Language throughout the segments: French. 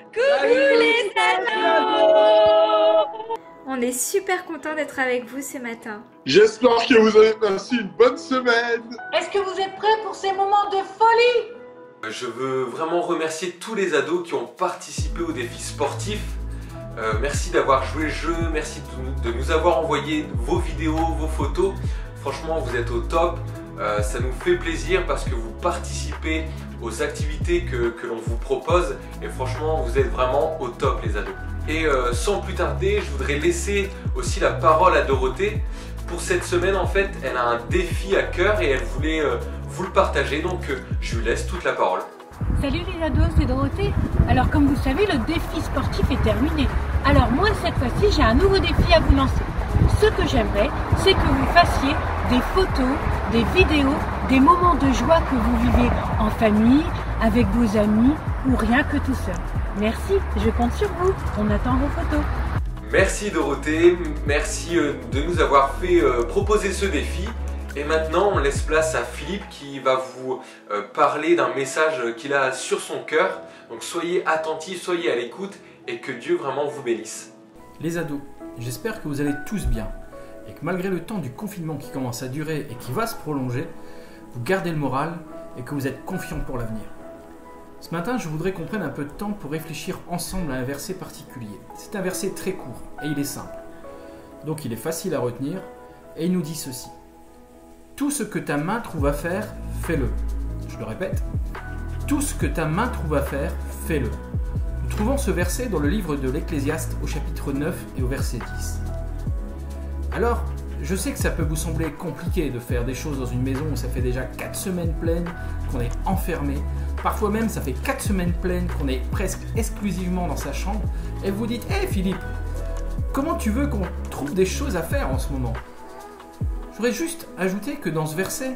Coucou les ados! On est super content d'être avec vous ce matin. J'espère que vous avez passé une bonne semaine. Est-ce que vous êtes prêts pour ces moments de folie? Je veux vraiment remercier tous les ados qui ont participé au défi sportif. Merci d'avoir joué le jeu, merci de nous avoir envoyé vos vidéos, vos photos. Franchement, vous êtes au top. Ça nous fait plaisir parce que vous participez aux activités que l'on vous propose. Et franchement, vous êtes vraiment au top les ados. Et sans plus tarder, je voudrais laisser aussi la parole à Dorothée. Pour cette semaine, en fait, elle a un défi à cœur et elle voulait vous le partager. Donc, je lui laisse toute la parole. Salut les ados, c'est Dorothée. Alors comme vous savez, le défi sportif est terminé. Alors moi, cette fois-ci, j'ai un nouveau défi à vous lancer. Ce que j'aimerais, c'est que vous fassiez des photos, des vidéos, des moments de joie que vous vivez en famille, avec vos amis ou rien que tout seul. Merci, je compte sur vous. On attend vos photos. Merci Dorothée, merci de nous avoir fait proposer ce défi. Et maintenant, on laisse place à Philippe qui va vous parler d'un message qu'il a sur son cœur. Donc soyez attentifs, soyez à l'écoute et que Dieu vraiment vous bénisse. Les ados, j'espère que vous allez tous bien et que malgré le temps du confinement qui commence à durer et qui va se prolonger, vous gardez le moral et que vous êtes confiants pour l'avenir. Ce matin, je voudrais qu'on prenne un peu de temps pour réfléchir ensemble à un verset particulier. C'est un verset très court et il est simple. Donc il est facile à retenir et il nous dit ceci. Tout ce que ta main trouve à faire, fais-le. Je le répète. Tout ce que ta main trouve à faire, fais-le. Nous trouvons ce verset dans le livre de l'Ecclésiaste au chapitre 9 et au verset 10. Alors, je sais que ça peut vous sembler compliqué de faire des choses dans une maison où ça fait déjà 4 semaines pleines qu'on est enfermé. Parfois même, ça fait 4 semaines pleines qu'on est presque exclusivement dans sa chambre. Et vous dites, hé Philippe, comment tu veux qu'on trouve des choses à faire en ce moment ? Je voudrais juste ajouter que dans ce verset,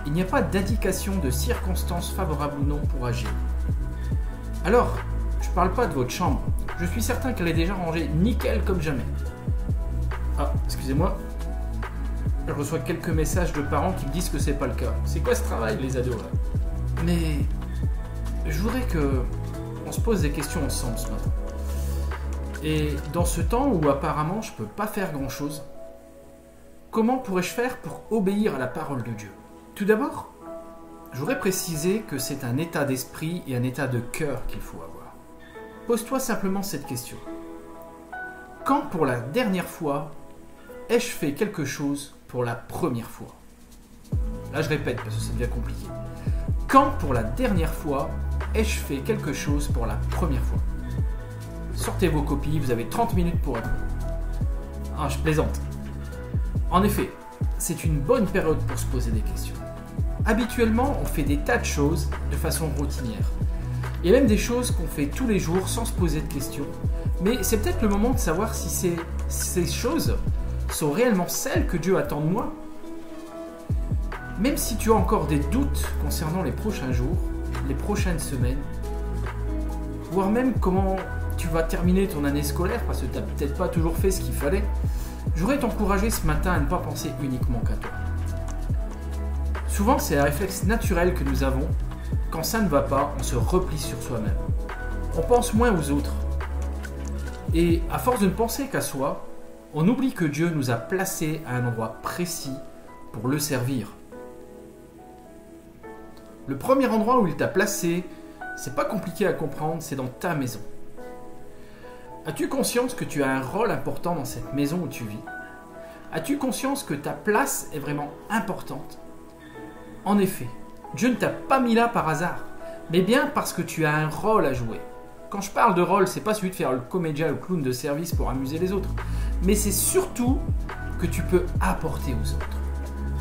il n'y a pas d'indication de circonstances favorables ou non pour agir. Alors, je ne parle pas de votre chambre. Je suis certain qu'elle est déjà rangée nickel comme jamais. Ah, excusez-moi. Je reçois quelques messages de parents qui me disent que c'est pas le cas. C'est quoi ce travail, les ados là ? Mais je voudrais qu'on se pose des questions ensemble ce matin. Et dans ce temps où apparemment je peux pas faire grand-chose, comment pourrais-je faire pour obéir à la parole de Dieu ? Tout d'abord, je voudrais préciser que c'est un état d'esprit et un état de cœur qu'il faut avoir. Pose-toi simplement cette question. Quand pour la dernière fois ai-je fait quelque chose pour la première fois ? Là je répète parce que ça devient compliqué. Quand pour la dernière fois ai-je fait quelque chose pour la première fois ? Sortez vos copies, vous avez 30 minutes pour répondre. Ah, je plaisante. En effet, c'est une bonne période pour se poser des questions. Habituellement, on fait des tas de choses de façon routinière. Il y a même des choses qu'on fait tous les jours sans se poser de questions. Mais c'est peut-être le moment de savoir si ces choses sont réellement celles que Dieu attend de moi. Même si tu as encore des doutes concernant les prochains jours, les prochaines semaines, voire même comment tu vas terminer ton année scolaire parce que tu n'as peut-être pas toujours fait ce qu'il fallait, je voudrais t'encourager ce matin à ne pas penser uniquement qu'à toi. Souvent, c'est un réflexe naturel que nous avons. Quand ça ne va pas, on se replie sur soi-même. On pense moins aux autres. Et à force de ne penser qu'à soi, on oublie que Dieu nous a placés à un endroit précis pour le servir. Le premier endroit où il t'a placé, c'est pas compliqué à comprendre, c'est dans ta maison. As-tu conscience que tu as un rôle important dans cette maison où tu vis ? As-tu conscience que ta place est vraiment importante ? En effet, Dieu ne t'a pas mis là par hasard, mais bien parce que tu as un rôle à jouer. Quand je parle de rôle, c'est pas celui de faire le comédien, le clown de service pour amuser les autres, mais c'est surtout que tu peux apporter aux autres.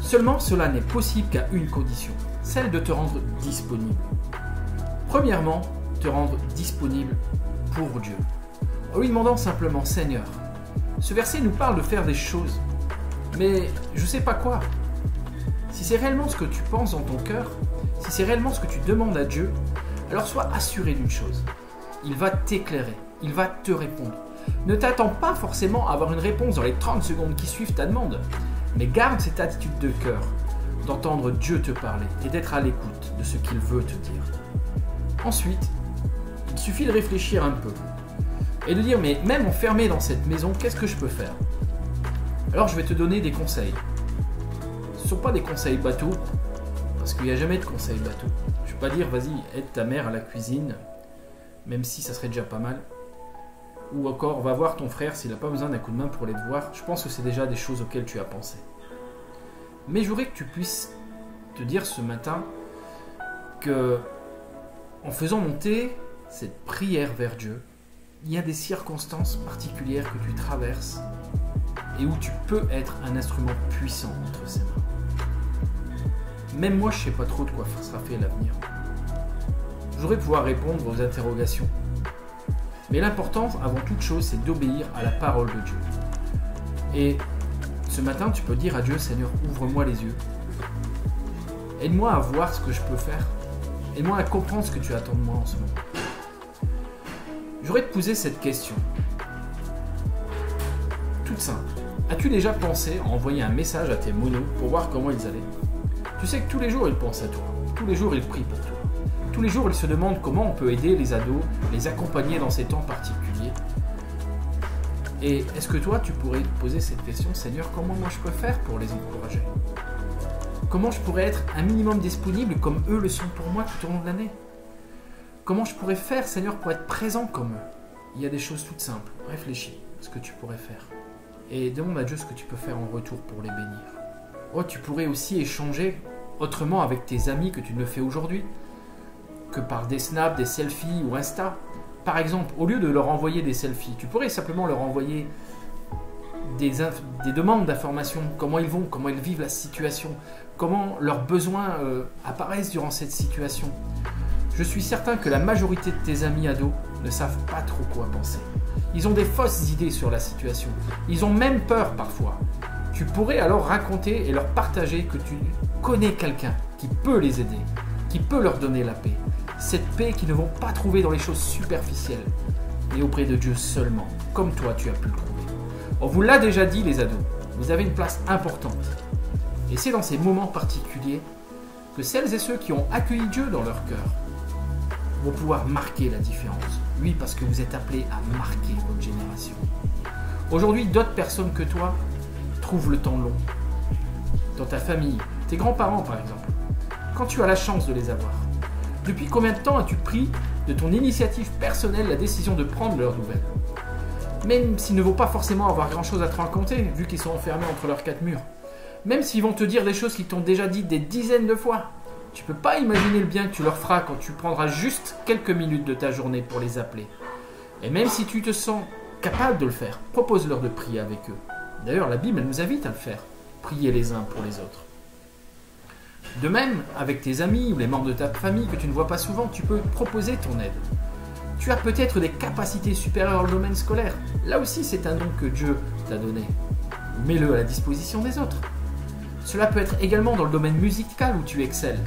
Seulement, cela n'est possible qu'à une condition, celle de te rendre disponible. Premièrement, te rendre disponible pour Dieu. En lui demandant simplement, Seigneur, ce verset nous parle de faire des choses, mais je ne sais pas quoi. Si c'est réellement ce que tu penses dans ton cœur, si c'est réellement ce que tu demandes à Dieu, alors sois assuré d'une chose. Il va t'éclairer, il va te répondre. Ne t'attends pas forcément à avoir une réponse dans les 30 secondes qui suivent ta demande, mais garde cette attitude de cœur, d'entendre Dieu te parler et d'être à l'écoute de ce qu'il veut te dire. Ensuite, il suffit de réfléchir un peu et de dire mais même enfermé dans cette maison, qu'est-ce que je peux faire? Alors je vais te donner des conseils. Ce ne sont pas des conseils bateaux, parce qu'il n'y a jamais de conseils bateaux. Je ne vais pas dire vas-y aide ta mère à la cuisine, même si ça serait déjà pas mal. Ou encore va voir ton frère s'il n'a pas besoin d'un coup de main pour les devoirs. Je pense que c'est déjà des choses auxquelles tu as pensé. Mais je voudrais que tu puisses te dire ce matin que en faisant monter cette prière vers Dieu, il y a des circonstances particulières que tu traverses et où tu peux être un instrument puissant entre ses mains. Même moi, je ne sais pas trop de quoi sera fait l'avenir. Je voudrais pouvoir répondre aux interrogations. Mais l'important, avant toute chose, c'est d'obéir à la parole de Dieu. Et ce matin, tu peux dire à Dieu, Seigneur, ouvre-moi les yeux. Aide-moi à voir ce que je peux faire. Aide-moi à comprendre ce que tu attends de moi en ce moment. Je voudrais te poser cette question. Toute simple. As-tu déjà pensé à envoyer un message à tes monos pour voir comment ils allaient? Tu sais que tous les jours, ils pensent à toi. Tous les jours, ils prient pour toi. Tous les jours, ils se demandent comment on peut aider les ados, les accompagner dans ces temps particuliers. Et est-ce que toi, tu pourrais te poser cette question, Seigneur, comment moi je peux faire pour les encourager? Comment je pourrais être un minimum disponible comme eux le sont pour moi tout au long de l'année? Comment je pourrais faire, Seigneur, pour être présent comme eux? Il y a des choses toutes simples. Réfléchis à ce que tu pourrais faire. Et demande à Dieu ce que tu peux faire en retour pour les bénir. Oh, tu pourrais aussi échanger autrement avec tes amis que tu ne le fais aujourd'hui, que par des snaps, des selfies ou Insta. Par exemple, au lieu de leur envoyer des selfies, tu pourrais simplement leur envoyer des demandes d'informations, comment ils vont, comment ils vivent la situation, comment leurs besoins apparaissent durant cette situation. Je suis certain que la majorité de tes amis ados ne savent pas trop quoi penser. Ils ont des fausses idées sur la situation. Ils ont même peur parfois. Tu pourrais alors raconter et leur partager que tu connais quelqu'un qui peut les aider, qui peut leur donner la paix. Cette paix qu'ils ne vont pas trouver dans les choses superficielles, mais auprès de Dieu seulement, comme toi tu as pu le trouver. On vous l'a déjà dit les ados, vous avez une place importante. Et c'est dans ces moments particuliers que celles et ceux qui ont accueilli Dieu dans leur cœur vont pouvoir marquer la différence. Oui, parce que vous êtes appelés à marquer votre génération. Aujourd'hui, d'autres personnes que toi trouvent le temps long. Dans ta famille, tes grands-parents par exemple, quand tu as la chance de les avoir. Depuis combien de temps as-tu pris de ton initiative personnelle la décision de prendre leurs nouvelles? Même s'ils ne vont pas forcément avoir grand-chose à te raconter, vu qu'ils sont enfermés entre leurs quatre murs. Même s'ils vont te dire des choses qu'ils t'ont déjà dites des dizaines de fois. Tu peux pas imaginer le bien que tu leur feras quand tu prendras juste quelques minutes de ta journée pour les appeler. Et même si tu te sens capable de le faire, propose-leur de prier avec eux. D'ailleurs, la Bible elle nous invite à le faire. Prier les uns pour les autres. De même, avec tes amis ou les membres de ta famille que tu ne vois pas souvent, tu peux proposer ton aide. Tu as peut-être des capacités supérieures dans le domaine scolaire. Là aussi, c'est un don que Dieu t'a donné. Mets-le à la disposition des autres. Cela peut être également dans le domaine musical où tu excelles.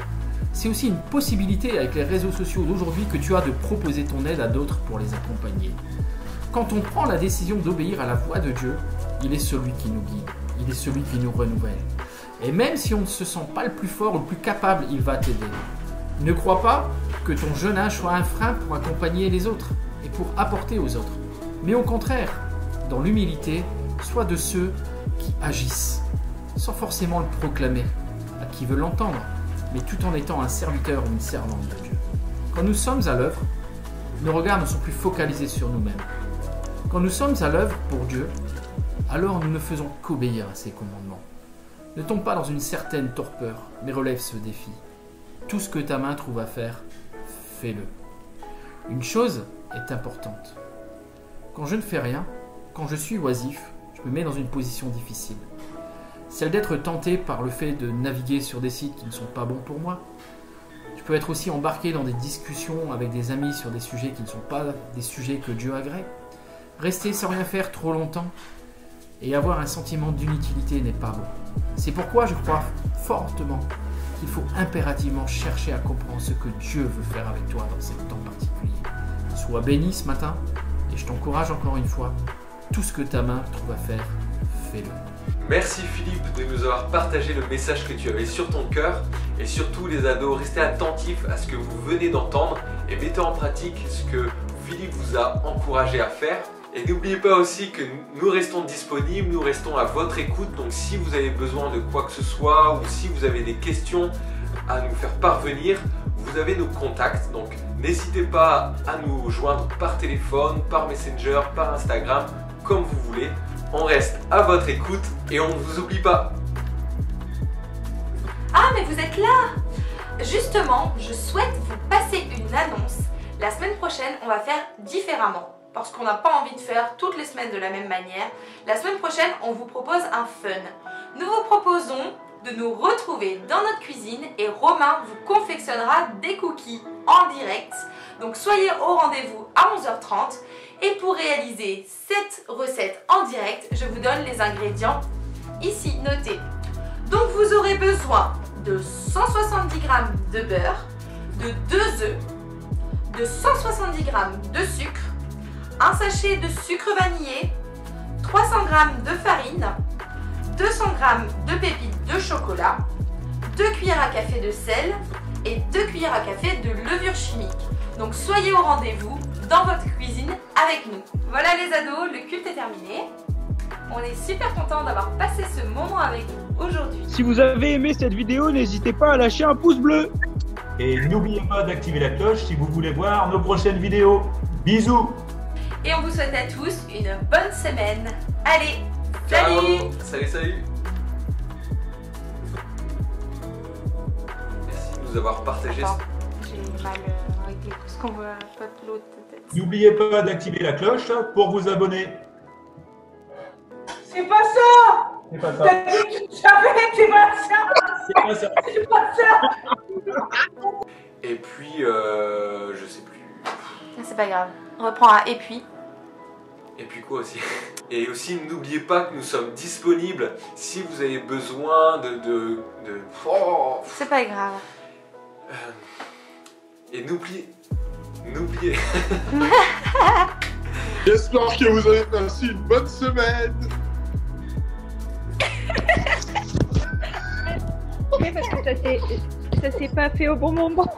C'est aussi une possibilité avec les réseaux sociaux d'aujourd'hui que tu as de proposer ton aide à d'autres pour les accompagner. Quand on prend la décision d'obéir à la voix de Dieu, il est celui qui nous guide, il est celui qui nous renouvelle. Et même si on ne se sent pas le plus fort ou le plus capable, il va t'aider. Ne crois pas que ton jeune âge soit un frein pour accompagner les autres et pour apporter aux autres. Mais au contraire, dans l'humilité, sois de ceux qui agissent, sans forcément le proclamer à qui veut l'entendre, mais tout en étant un serviteur ou une servante de Dieu. Quand nous sommes à l'œuvre, nos regards ne sont plus focalisés sur nous-mêmes. Quand nous sommes à l'œuvre pour Dieu, alors nous ne faisons qu'obéir à ses commandements. Ne tombe pas dans une certaine torpeur, mais relève ce défi. Tout ce que ta main trouve à faire, fais-le. Une chose est importante. Quand je ne fais rien, quand je suis oisif, je me mets dans une position difficile. Celle d'être tenté par le fait de naviguer sur des sites qui ne sont pas bons pour moi. Je peux être aussi embarqué dans des discussions avec des amis sur des sujets qui ne sont pas des sujets que Dieu agrée. Rester sans rien faire trop longtemps et avoir un sentiment d'inutilité n'est pas bon. C'est pourquoi je crois fortement qu'il faut impérativement chercher à comprendre ce que Dieu veut faire avec toi dans ces temps particuliers. Sois béni ce matin et je t'encourage encore une fois, tout ce que ta main trouve à faire, fais-le. Merci Philippe de nous avoir partagé le message que tu avais sur ton cœur. Et surtout les ados, restez attentifs à ce que vous venez d'entendre et mettez en pratique ce que Philippe vous a encouragé à faire. Et n'oubliez pas aussi que nous restons disponibles, nous restons à votre écoute. Donc si vous avez besoin de quoi que ce soit ou si vous avez des questions à nous faire parvenir, vous avez nos contacts. Donc n'hésitez pas à nous joindre par téléphone, par Messenger, par Instagram, comme vous voulez. On reste à votre écoute et on ne vous oublie pas. Ah, mais vous êtes là! Justement, je souhaite vous passer une annonce. La semaine prochaine, on va faire différemment. Parce qu'on n'a pas envie de faire toutes les semaines de la même manière. La semaine prochaine, on vous propose un fun. Nous vous proposons de nous retrouver dans notre cuisine et Romain vous confectionnera des cookies en direct. Donc soyez au rendez-vous à 11h30. Et pour réaliser cette recette en direct, je vous donne les ingrédients ici notés. Donc vous aurez besoin de 170 g de beurre, de 2 œufs, de 170 g de sucre, un sachet de sucre vanillé, 300 g de farine, 200 g de pépites de chocolat, 2 cuillères à café de sel et 2 cuillères à café de levure chimique. Donc soyez au rendez-vous dans votre cuisine avec nous. Voilà les ados, le culte est terminé. On est super content d'avoir passé ce moment avec vous aujourd'hui. Si vous avez aimé cette vidéo, n'hésitez pas à lâcher un pouce bleu. Et n'oubliez pas d'activer la cloche si vous voulez voir nos prochaines vidéos. Bisous! Et on vous souhaite à tous une bonne semaine. Allez, Ciao. salut! Salut. Merci de nous avoir partagé. Attends, j'ai mal avec les pouces qu'on voit pas de l'autre tête. N'oubliez pas d'activer la cloche pour vous abonner. C'est pas ça! C'est pas ça. T'as dit que tu savais, c'est pas ça! C'est pas ça. C'est pas ça! Et puis, je sais plus. C'est pas grave. On reprend à et puis. Et puis quoi aussi? Et aussi, n'oubliez pas que nous sommes disponibles si vous avez besoin de... Oh. C'est pas grave. Et n'oubliez... J'espère que vous avez passé une bonne semaine. Oui, parce que ça s'est pas fait au bon moment.